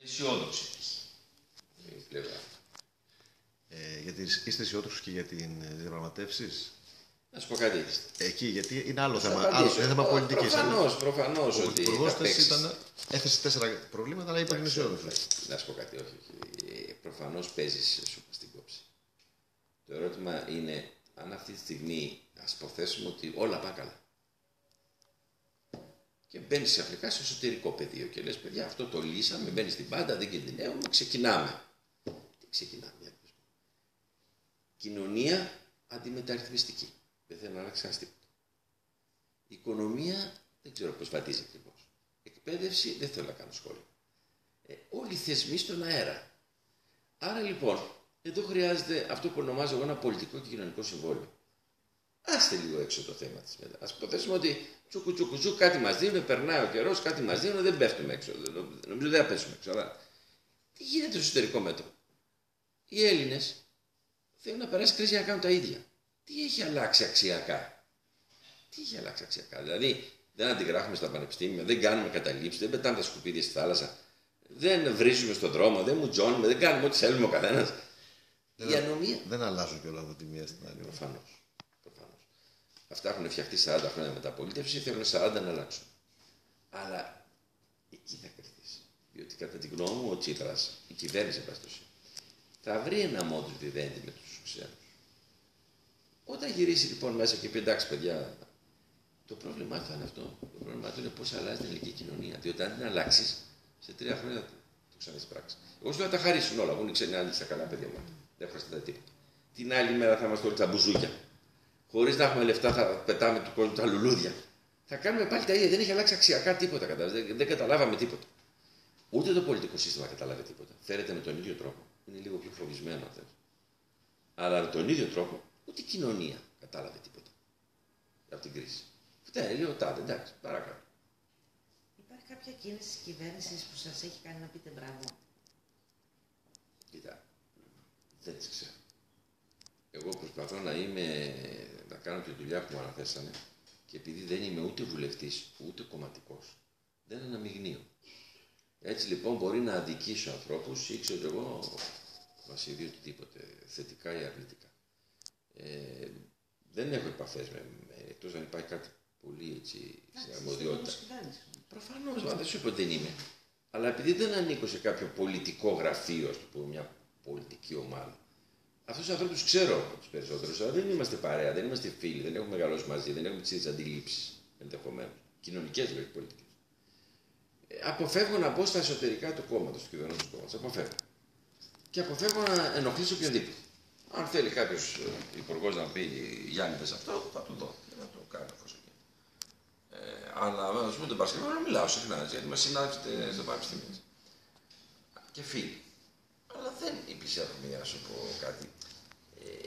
αισιόδοξη πλευρά. Γιατί είστε αισιόδοξοι και για τις διαπραγματεύσεις. Να σου πω κάτι. Εκεί, γιατί είναι άλλο θέμα. Είναι θέμα πολιτικής. Προφανώς. Ο υπουργός έθεσε 4 προβλήματα, αλλά είπε είναι αισιόδοξος. Να σου πω κάτι, όχι. Προφανώς παίζεις σου στην κόψη. Το ερώτημα είναι αν αυτή τη στιγμή ας υποθέσουμε ότι όλα πάνε καλά. Και μπαίνεις ξαφνικά σε εσωτερικό πεδίο και λες: παιδιά, αυτό το λύσαμε, μπαίνεις στην πάντα, δεν κινδυνεύουμε, ξεκινάμε. Τι ξεκινάμε, κοινωνία αντιμεταρρυθμιστική. Δεν θέλω να αλλάξει κανένα τίποτα. Η οικονομία δεν ξέρω πώς βαδίζει ακριβώς. Εκπαίδευση δεν θέλω να κάνω σχόλιο. Όλοι οι θεσμοί στον αέρα. Άρα λοιπόν, εδώ χρειάζεται αυτό που ονομάζω εγώ ένα πολιτικό και κοινωνικό συμβόλαιο. Άστε λίγο έξω το θέμα της μετά. Ας υποθέσουμε ότι τσουκου κάτι μας δίνουν, περνάει ο καιρός, κάτι μας δίνουν, δεν πέφτουμε έξω. Νομίζω δεν θα πέσουμε έξω. Αλλά τι γίνεται στο εσωτερικό μέτρο. Οι Έλληνες θέλουν να περάσει κρίση για να κάνουν τα ίδια. Τι έχει αλλάξει αξιακά. Δηλαδή, δεν αντιγράφουμε στα πανεπιστήμια, δεν κάνουμε καταλήψεις, δεν πετάμε τα σκουπίδια στη θάλασσα, δεν βρίζουμε στον δρόμο, δεν μουτζώνουμε, δεν κάνουμε ό,τι θέλουμε ο καθένας. Η ανομία. Δεν αλλάζουν κιόλας από τη μία στην άλλη. Προφανώς. Αυτά έχουν φτιαχτεί 40 χρόνια μεταπολίτευση, θέλουν 40 να αλλάξουν. Αλλά εκεί θα κρυφτείς. Διότι κατά τη γνώμη μου ο Τσίπρας, η κυβέρνηση παστοσύνη, θα βρει ένα modus vivendi με τους ξένους. Όταν γυρίσει λοιπόν μέσα και πει: εντάξει, παιδιά, το πρόβλημά του θα είναι αυτό. Το πρόβλημά του είναι πώς αλλάζει την ελληνική κοινωνία. Διότι αν την αλλάξει, σε 3 χρόνια το ξαναεισπράξει. Εγώ σου λέω: τα χαρίσουν όλα. Εγώ είναι ξένοι άλλοι στα καλά παιδιά μου. Δεν χρειάζεται τίποτα. Την άλλη μέρα θα είμαστε όλοι τα μπουζούκια. Χωρίς να έχουμε λεφτά, θα πετάμε του κόσμου τα λουλούδια. Θα κάνουμε πάλι τα ίδια. Δεν έχει αλλάξει αξιακά τίποτα. Δεν καταλάβαμε τίποτα. Ούτε το πολιτικό σύστημα καταλάβει τίποτα. Φέρεται με τον ίδιο τρόπο. Είναι λίγο πιο φοβισμένο αυτό. Αλλά με τον ίδιο τρόπο, ούτε η κοινωνία κατάλαβε τίποτα από την κρίση. Φταίει, λέω τάδε, εντάξει, παρακάτω. Υπάρχει κάποια κίνηση της κυβέρνησης που σας έχει κάνει να πείτε μπράβο? Κοίτα, δεν τις ξέρω. Εγώ προσπαθώ να κάνω τη δουλειά που μου αναθέσανε και επειδή δεν είμαι ούτε βουλευτής, ούτε κομματικός, δεν αναμειγνύω. Έτσι λοιπόν μπορεί να αδικήσω ανθρώπους ή ξέρω εγώ βασιλεί οτιδήποτε, θετικά ή αρνητικά. Δεν έχω επαφές εκτός αν υπάρχει κάτι πολύ έτσι σε αρμοδιότητα. Προφανώς, δεν σου είπα ότι δεν είμαι. Αλλά επειδή δεν ανήκω σε κάποιο πολιτικό γραφείο, ας το πούμε, μια πολιτική ομάδα, αυτούς τους ανθρώπους ξέρω τους περισσότερους, αλλά δεν είμαστε παρέα, δεν είμαστε φίλοι, δεν έχουμε μεγαλώσει μαζί, δεν έχουμε τις ίδιες αντιλήψεις ενδεχομένως. Κοινωνικές βέβαια πολιτικές. Αποφεύγω να μπω στα εσωτερικά του κόμματος, του κυβερνώντος κόμματος. Αποφεύγω. Και αποφεύγω να ενοχλήσω οποιονδήποτε. Αν θέλει κάποιος υπουργός να πει Γιάννη, πες αυτό, θα του δω και να το κάνω εφόσον γίνει. Αλλά α πούμε τον Παρασκευό να μιλάω συχνά, γιατί μας συνάδελφετε στο πανεπιστήμιο. Και φίλοι. Αλλά δεν επισέρχομαι για να σου πω κάτι.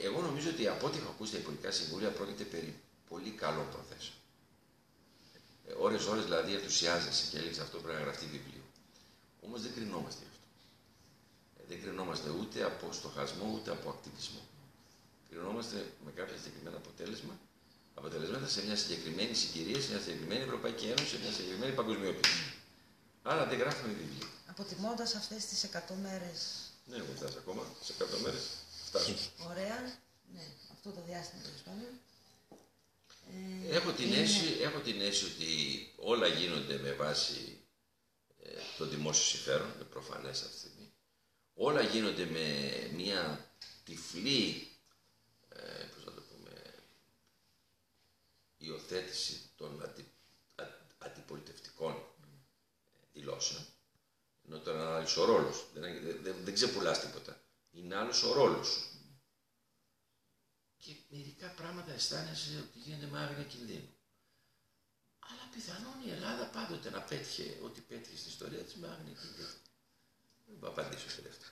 Εγώ νομίζω ότι από ό,τι έχω ακούσει τα υπουργικά συμβούλια πρόκειται περί πολύ καλών προθέσεων. Ώρες δηλαδή ενθουσιάζεσαι και έλεγες αυτό πρέπει να γραφτεί βιβλίο. Όμως δεν κρινόμαστε γι' αυτό. Δεν κρινόμαστε ούτε από στοχασμό ούτε από ακτιβισμό. Κρινόμαστε με κάποια συγκεκριμένα αποτελέσματα σε μια συγκεκριμένη συγκυρία, σε μια συγκεκριμένη Ευρωπαϊκή Ένωση, σε μια συγκεκριμένη παγκοσμιοποίηση. Άρα δεν γράφουμε βιβλίο. Αποτιμώντας αυτές τις 100 μέρες. Ναι, δεν φτάσει ακόμα. Σε 100 μέρες φτάσουμε. Ωραία. Ναι, αυτό το διάστημα τέλος πάντων. Έχω την αίσθηση ότι όλα γίνονται με βάση το δημόσιο συμφέρον, είναι προφανές αυτή τη στιγμή. Όλα γίνονται με μια τυφλή, πώς να το πούμε, υιοθέτηση των αντιπολιτευτικών δηλώσεων. Ενώ τώρα είναι άλλος ο ρόλος, δεν ξεπουλάς τίποτα. Είναι άλλος ο ρόλος σου. Και μερικά πράγματα αισθάνεσαι ότι γίνεται με άγνοια κινδύνου. Αλλά πιθανόν η Ελλάδα πάντοτε να πέτυχε ό,τι πέτυχε στην ιστορία της με άγνοια κινδύνου. Δεν μπορώ να απαντήσω σε αυτό.